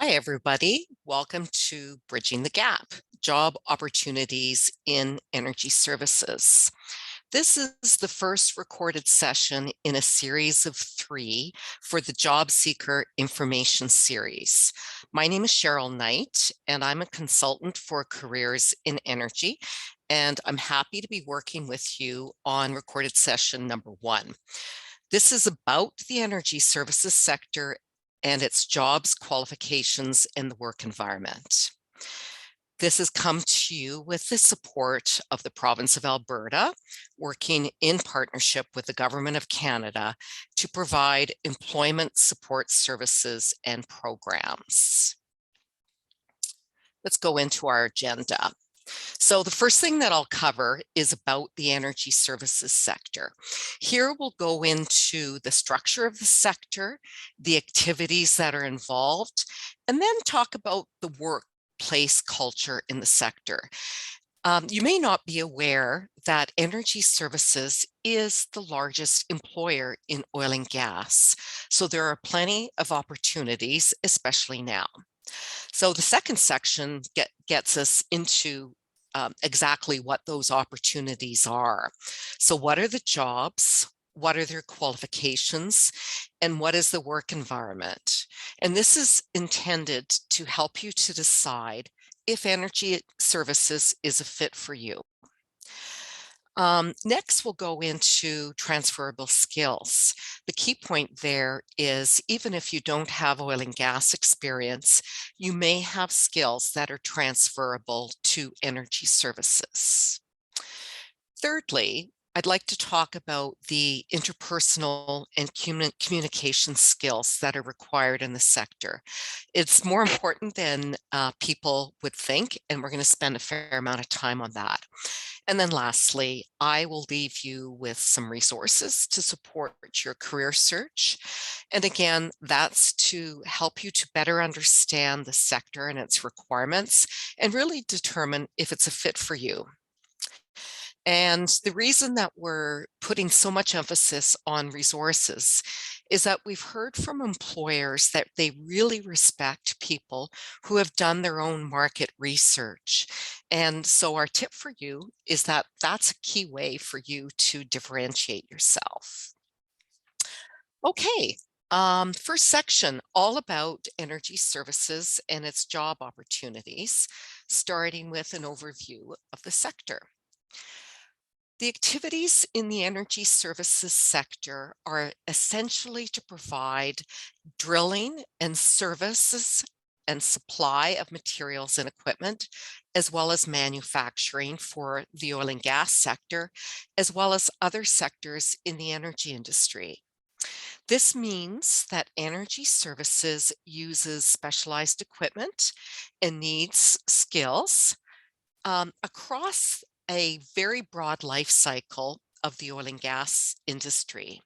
Hi, everybody. Welcome to Bridging the Gap, Job Opportunities in Energy Services. This is the first recorded session in a series of 3 for the Job Seeker Information Series. My name is Cheryl Knight, and I'm a consultant for careers in energy, and I'm happy to be working with you on recorded session number 1. This is about the energy services sector and its jobs, qualifications, and the work environment. This has come to you with the support of the province of Alberta, working in partnership with the Government of Canada to provide employment support services and programs. Let's go into our agenda. So the first thing that I'll cover is about the energy services sector. Here we'll go into the structure of the sector, the activities that are involved, and then talk about the workplace culture in the sector. You may not be aware that energy services is the largest employer in oil and gas. So there are plenty of opportunities, especially now. So the second section gets us into exactly what those opportunities are. So what are the jobs? What are their qualifications? And what is the work environment? And this is intended to help you to decide if energy services is a fit for you. Next, we'll go into transferable skills. The key point there is even if you don't have oil and gas experience, you may have skills that are transferable to energy services. Thirdly, I'd like to talk about the interpersonal and communication skills that are required in the sector. It's more important than people would think, and we're going to spend a fair amount of time on that. And then lastly, I will leave you with some resources to support your career search. And again, that's to help you to better understand the sector and its requirements and really determine if it's a fit for you. And the reason that we're putting so much emphasis on resources is that we've heard from employers that they really respect people who have done their own market research. And so our tip for you is that that's a key way for you to differentiate yourself. Okay. First section, all about energy services and its job opportunities, starting with an overview of the sector. The activities in the energy services sector are essentially to provide drilling and services and supply of materials and equipment, as well as manufacturing for the oil and gas sector, as well as other sectors in the energy industry. This means that energy services uses specialized equipment and needs skills across a very broad life cycle of the oil and gas industry.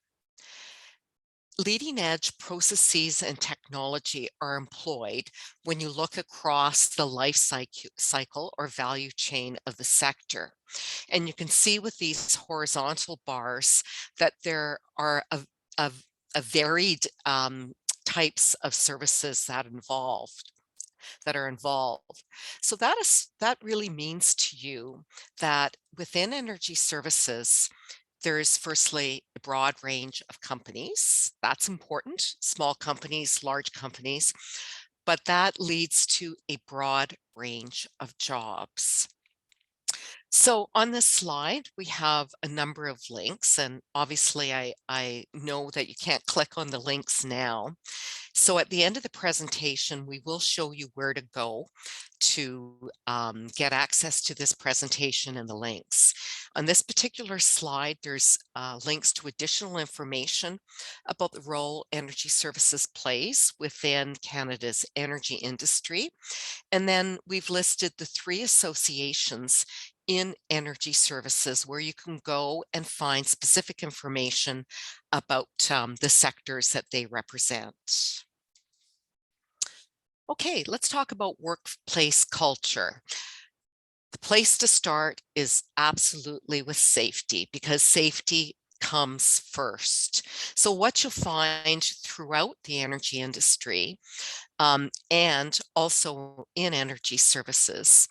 Leading edge processes and technology are employed when you look across the life cycle or value chain of the sector. And you can see with these horizontal bars that there are a varied types of services that are involved. So that really means to you that within energy services, there's firstly a broad range of companies. That's important, small companies, large companies, but that leads to a broad range of jobs. So on this slide, we have a number of links, and obviously I know that you can't click on the links now. So at the end of the presentation, we will show you where to go to get access to this presentation and the links. On this particular slide, there's links to additional information about the role energy services plays within Canada's energy industry. And then we've listed the 3 associations in energy services where you can go and find specific information about the sectors that they represent. Okay, let's talk about workplace culture. The place to start is absolutely with safety, because safety comes first. So what you'll find throughout the energy industry, and also in energy services,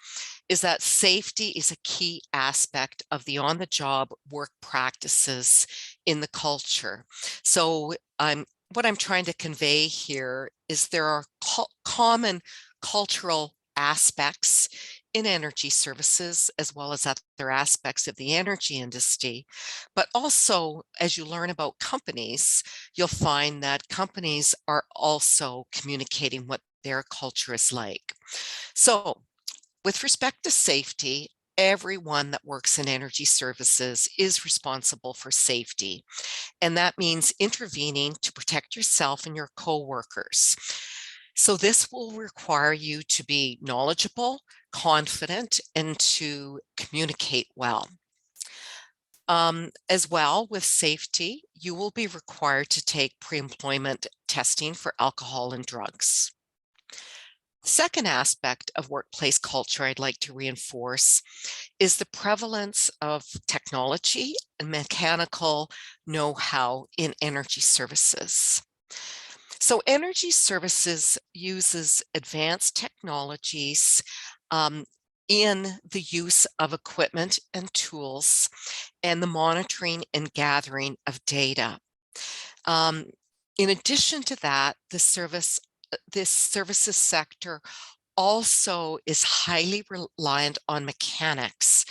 is that safety is a key aspect of the on-the-job work practices in the culture. So what I'm trying to convey here is there are common cultural aspects in energy services as well as other aspects of the energy industry. But also, as you learn about companies, you'll find that companies are also communicating what their culture is like. So with respect to safety, everyone that works in energy services is responsible for safety. And that means intervening to protect yourself and your coworkers. So this will require you to be knowledgeable, confident, and to communicate well. As well, with safety, you will be required to take pre-employment testing for alcohol and drugs. Second aspect of workplace culture I'd like to reinforce is the prevalence of technology and mechanical know-how in energy services. So energy services uses advanced technologies in the use of equipment and tools and the monitoring and gathering of data. Um, in addition to that, this services sector also is highly reliant on mechanics.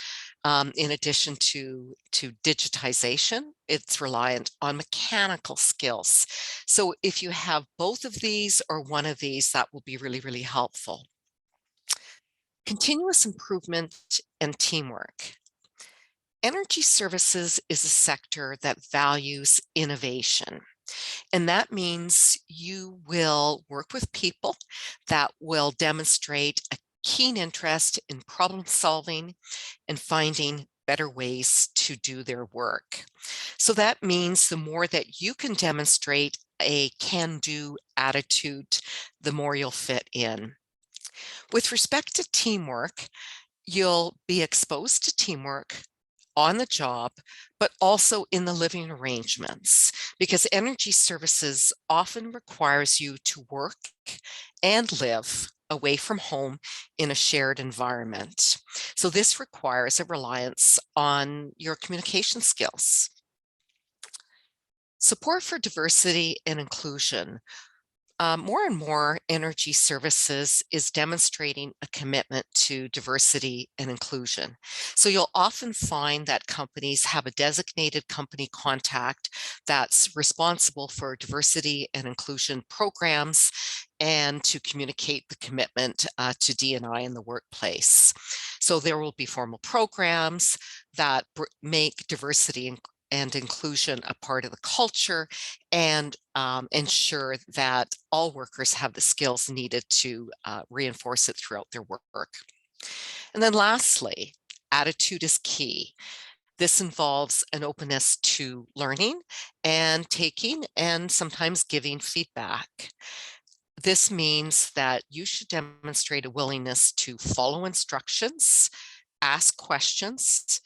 In addition to digitization, it's reliant on mechanical skills. So if you have both of these or one of these, that will be really, really helpful. Continuous improvement and teamwork. Energy services is a sector that values innovation. And that means you will work with people that will demonstrate a keen interest in problem solving and finding better ways to do their work. So that means the more that you can demonstrate a can-do attitude, the more you'll fit in. With respect to teamwork, you'll be exposed to teamwork on the job, but also in the living arrangements, because energy services often requires you to work and live away from home in a shared environment. So this requires a reliance on your communication skills. Support for diversity and inclusion. More and more energy services is demonstrating a commitment to diversity and inclusion. So you'll often find that companies have a designated company contact that's responsible for diversity and inclusion programs and to communicate the commitment to D&I in the workplace. So there will be formal programs that make diversity and inclusion a part of the culture and ensure that all workers have the skills needed to reinforce it throughout their work. And then lastly, attitude is key. This involves an openness to learning and taking and sometimes giving feedback. This means that you should demonstrate a willingness to follow instructions, ask questions,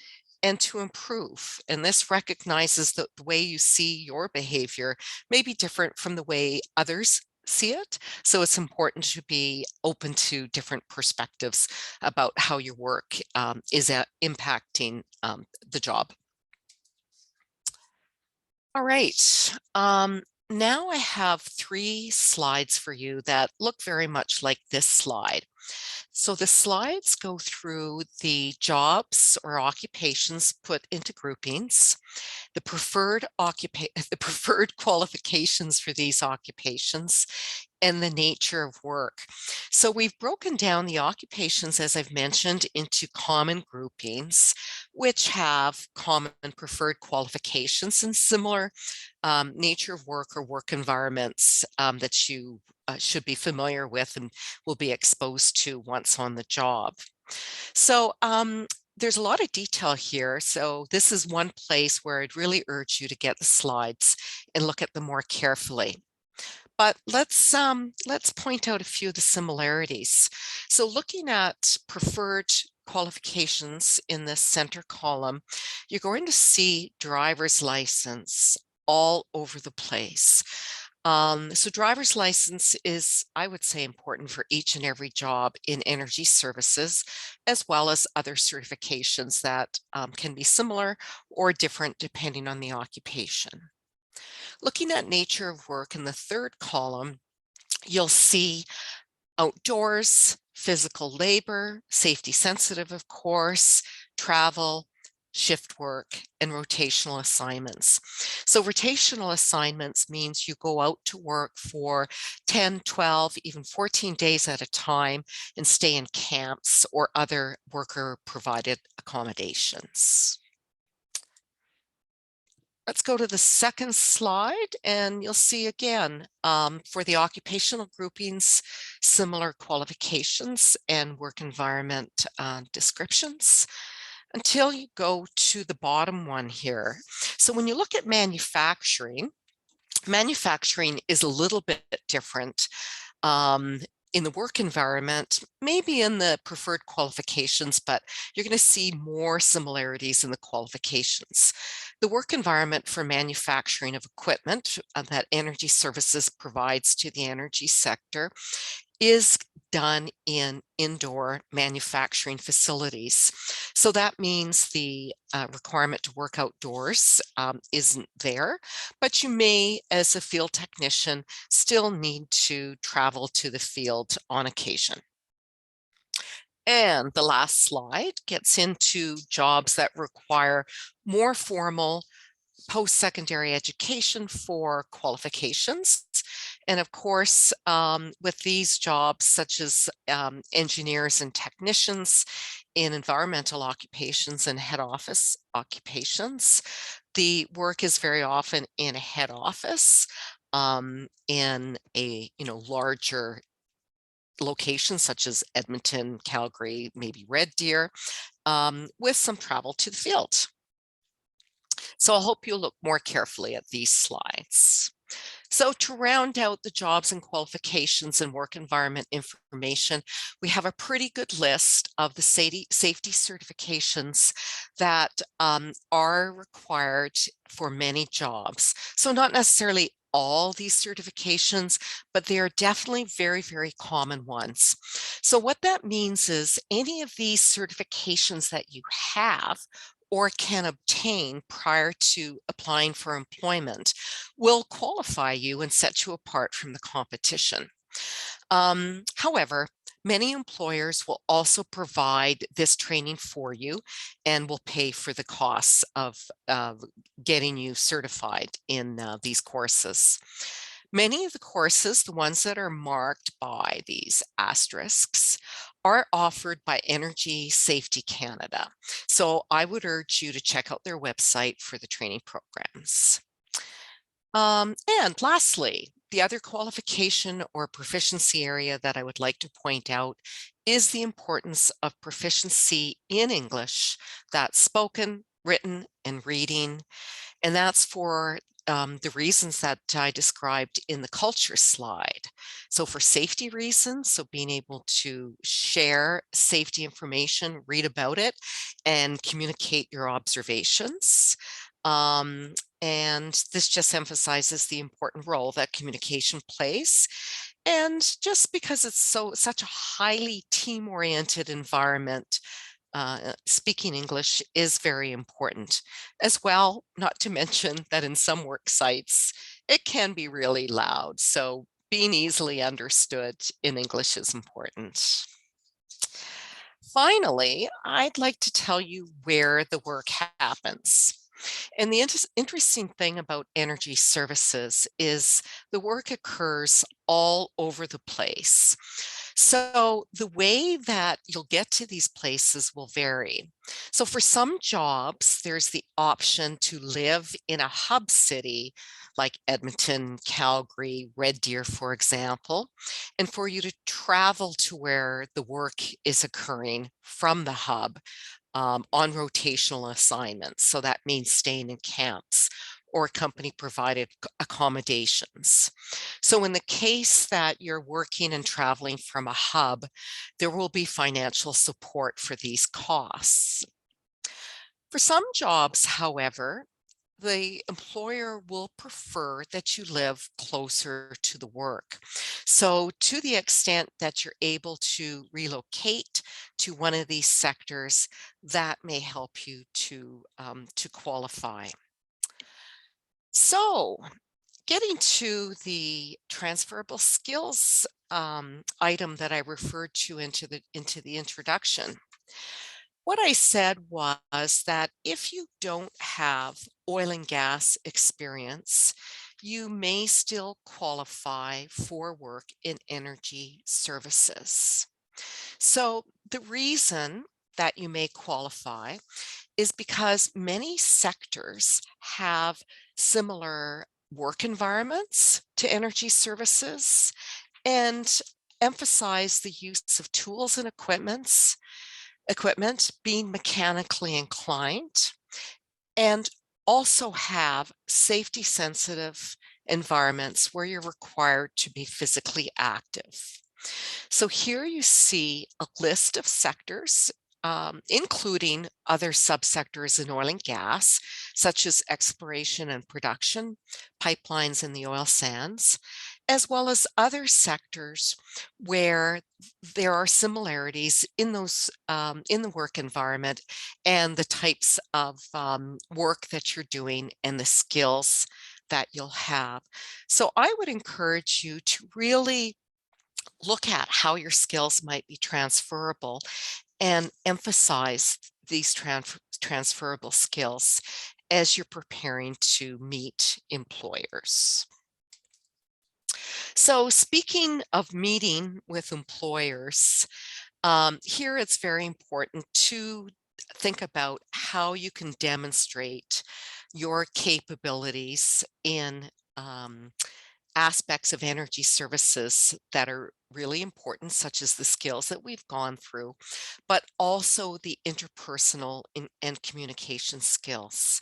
and to improve. And this recognizes that the way you see your behavior may be different from the way others see it. So it's important to be open to different perspectives about how your work is impacting the job. All right. Now I have 3 slides for you that look very much like this slide. So the slides go through the jobs or occupations put into groupings, the the preferred qualifications for these occupations, and the nature of work. So we've broken down the occupations, as I've mentioned, into common groupings, which have common preferred qualifications and similar nature of work or work environments that you should be familiar with and will be exposed to once on the job. So there's a lot of detail here. So this is one place where I'd really urge you to get the slides and look at them more carefully. But let's point out a few of the similarities. So looking at preferred qualifications in the center column, you're going to see driver's license all over the place. So driver's license is, I would say, important for each and every job in energy services, as well as other certifications that can be similar or different depending on the occupation. Looking at nature of work in the third column, you'll see outdoors, physical labor, safety sensitive, of course, travel, shift work, and rotational assignments. So rotational assignments means you go out to work for 10, 12, even 14 days at a time and stay in camps or other worker provided accommodations. Let's go to the second slide, and you'll see again, for the occupational groupings, similar qualifications and work environment descriptions, until you go to the bottom one here. So when you look at manufacturing, manufacturing is a little bit different. In the work environment, maybe in the preferred qualifications, but you're going to see more similarities in the qualifications. The work environment for manufacturing of equipment that energy services provides to the energy sector is done in indoor manufacturing facilities. So that means the requirement to work outdoors isn't there, but you may, as a field technician, still need to travel to the field on occasion. And the last slide gets into jobs that require more formal post-secondary education for qualifications. And of course, with these jobs, such as engineers and technicians in environmental occupations and head office occupations, the work is very often in a head office in a larger location such as Edmonton, Calgary, maybe Red Deer, with some travel to the field. So I hope you'll look more carefully at these slides. So to round out the jobs and qualifications and work environment information, we have a pretty good list of the safety certifications that are required for many jobs. So not necessarily all these certifications, but they are definitely very, very common ones. So what that means is any of these certifications that you have or can obtain prior to applying for employment will qualify you and set you apart from the competition. However, many employers will also provide this training for you and will pay for the costs of getting you certified in these courses. Many of the courses, the ones that are marked by these asterisks, are offered by Energy Safety Canada. So I would urge you to check out their website for the training programs. And lastly, the other qualification or proficiency area that I would like to point out is the importance of proficiency in English, that's spoken, written, and reading. And that's for the reasons that I described in the culture slide. So for safety reasons, so being able to share safety information, read about it, and communicate your observations. And this just emphasizes the important role that communication plays. And just because it's such a highly team-oriented environment, speaking English is very important as well, not to mention that in some work sites, it can be really loud. So being easily understood in English is important. Finally, I'd like to tell you where the work happens. And the interesting thing about energy services is the work occurs all over the place. So the way that you'll get to these places will vary. So for some jobs, there's the option to live in a hub city like Edmonton, Calgary, Red Deer, for example, and for you to travel to where the work is occurring from the hub on rotational assignments. So that means staying in camps or company provided accommodations. So in the case that you're working and traveling from a hub, there will be financial support for these costs. For some jobs, however, the employer will prefer that you live closer to the work. So to the extent that you're able to relocate to one of these sectors, that may help you to qualify. So getting to the transferable skills item that I referred to into the introduction. What I said was that if you don't have oil and gas experience, you may still qualify for work in energy services. So the reason that you may qualify is because many sectors have similar work environments to energy services and emphasize the use of tools and equipment being mechanically inclined, and also have safety sensitive environments where you're required to be physically active. So here you see a list of sectors, including other subsectors in oil and gas, such as exploration and production, pipelines in the oil sands, as well as other sectors where there are similarities in those in the work environment and the types of work that you're doing and the skills that you'll have. So I would encourage you to really look at how your skills might be transferable and emphasize these transferable skills as you're preparing to meet employers. So speaking of meeting with employers, here it's very important to think about how you can demonstrate your capabilities in aspects of energy services that are really important, such as the skills that we've gone through, but also the interpersonal and communication skills.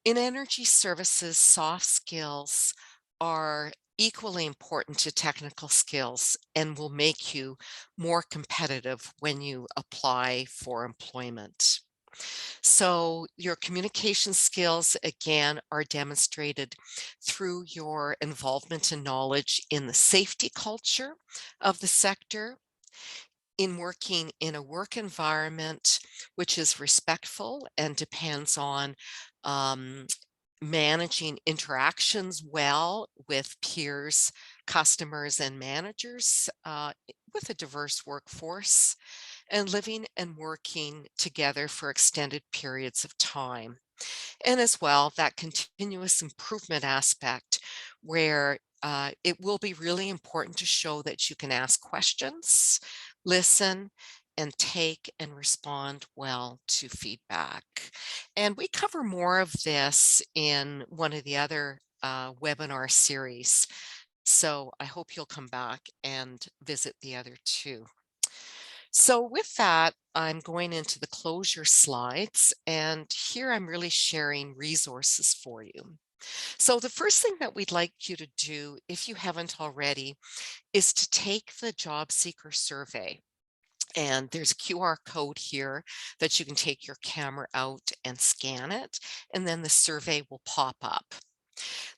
In energy services, soft skills are equally important to technical skills and will make you more competitive when you apply for employment. So your communication skills, again, are demonstrated through your involvement and knowledge in the safety culture of the sector, in working in a work environment which is respectful and depends on um, managing interactions well with peers, customers, and managers with a diverse workforce, and living and working together for extended periods of time. And as well, that continuous improvement aspect where it will be really important to show that you can ask questions, listen, and take and respond well to feedback. And we cover more of this in one of the other webinar series. So I hope you'll come back and visit the other two. So with that, I'm going into the closure slides, and here I'm really sharing resources for you. So the first thing that we'd like you to do, if you haven't already, is to take the job seeker survey. And there's a QR code here that you can take your camera out and scan it, and then the survey will pop up.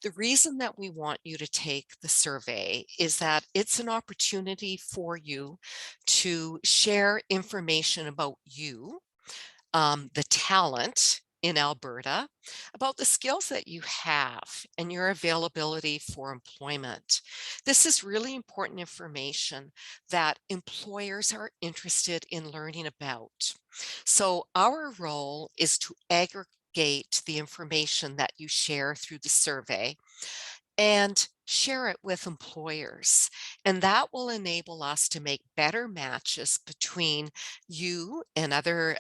The reason that we want you to take the survey is that it's an opportunity for you to share information about you, the talent in Alberta, about the skills that you have and your availability for employment. This is really important information that employers are interested in learning about. So our role is to aggregate the information that you share through the survey and share it with employers. And that will enable us to make better matches between you and other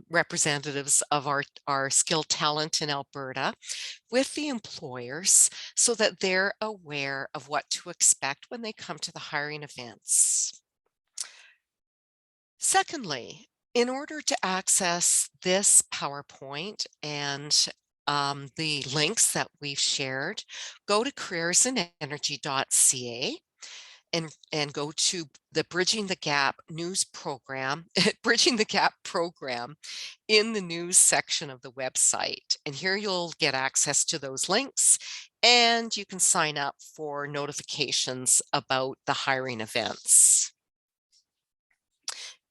representatives of our skilled talent in Alberta with the employers so that they're aware of what to expect when they come to the hiring events. Secondly, in order to access this PowerPoint and the links that we've shared, go to careersandenergy.ca and go to the Bridging the Gap news program, Bridging the Gap program in the news section of the website. And here you'll get access to those links and you can sign up for notifications about the hiring events.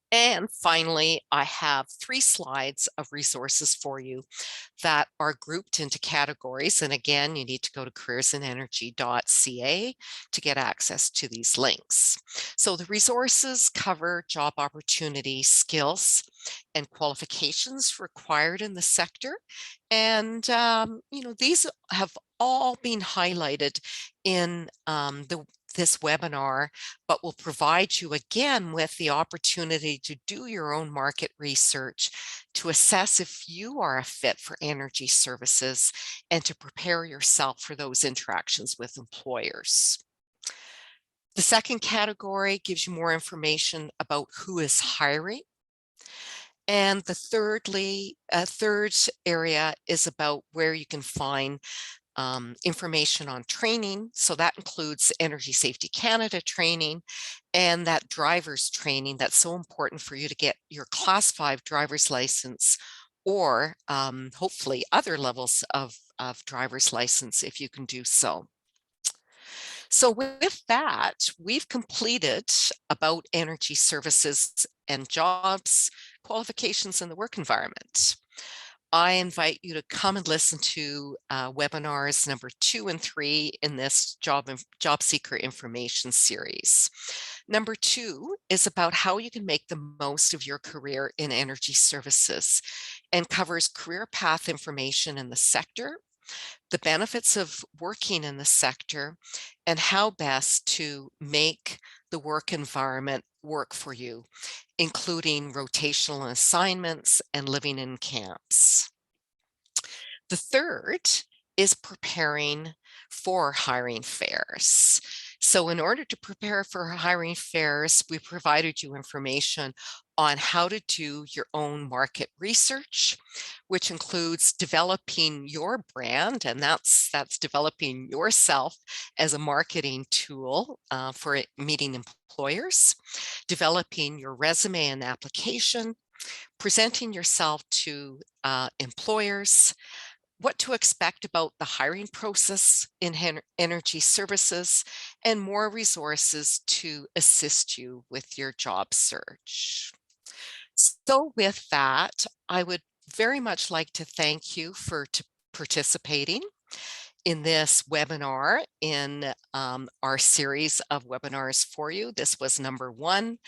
And finally, I have 3 slides of resources for you that are grouped into categories. And again, you need to go to careersandenergy.ca to get access to these links. So the resources cover job opportunity, skills, and qualifications required in the sector. And, these have all been highlighted in this webinar, but will provide you again with the opportunity to do your own market research to assess if you are a fit for energy services and to prepare yourself for those interactions with employers. The second category gives you more information about who is hiring. And the third area is about where you can find information on training. So that includes Energy Safety Canada training and that driver's training that's so important for you to get your Class 5 driver's license or hopefully other levels of driver's license if you can do so. So with that, we've completed about energy services and jobs, qualifications in the work environment. I invite you to come and listen to webinars number 2 and 3 in this job seeker information series. Number 2 is about how you can make the most of your career in energy services and covers career path information in the sector, the benefits of working in the sector, and how best to make the work environment work for you, including rotational assignments and living in camps. The third is preparing for hiring fairs. So in order to prepare for hiring fairs, we provided you information on how to do your own market research, which includes developing your brand, and that's developing yourself as a marketing tool for meeting employers, developing your resume and application, presenting yourself to employers, what to expect about the hiring process in energy services, and more resources to assist you with your job search. So with that, I would very much like to thank you for participating in this webinar in our series of webinars for you. This was number 1.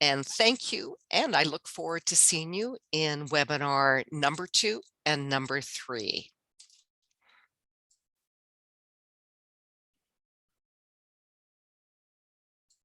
And thank you. And I look forward to seeing you in webinar number 2 and number 3.